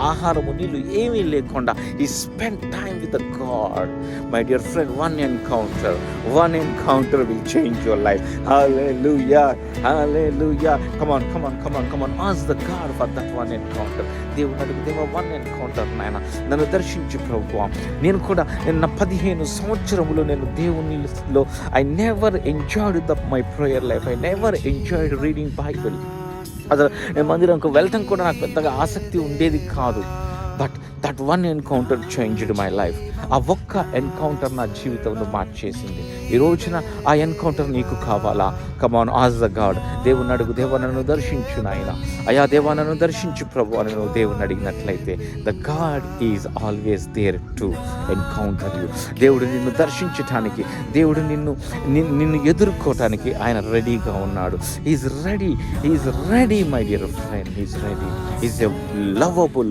ఆహారము నీళ్ళు ఏమీ లేకుండా ఈ spend time with the God. My dear friend, one encounter will change your life. Hallelujah, hallelujah. Come on ask the God for that one encounter. దేవుని అడుగు, దేవా one encounter నాయన నన్ను దర్శించు ప్రభువా. నేను కూడా నా 15 సంవత్సరములు నేను దేవునిలో I never enjoyed my prayer life. I never enjoyed reading Bible. అసలు నేను మందిరంకు వెళ్ళటం కూడా నాకు పెద్దగా ఆసక్తి ఉండేది కాదు. But that one encounter changed my life. ఆ ఒక్క ఎన్కౌంటర్ నా జీవితంలో మార్చేసింది. ఈ రోజున ఆ ఎన్కౌంటర్ నీకు కావాలా? కమాన్ ఆస్ ద గాడ్. దేవుని అడుగు, దేవా నన్ను దర్శించు నాయన, అయా దేవా నన్ను దర్శించు ప్రభు అని నువ్వు దేవుని అడిగినట్లయితే the God is always there to encounter you. దేవుడు నిన్ను దర్శించటానికి, దేవుడు నిన్ను ఎదుర్కోవటానికి ఆయన రెడీగా ఉన్నాడు. Is ready my dear friend. Is ready. Is a lovable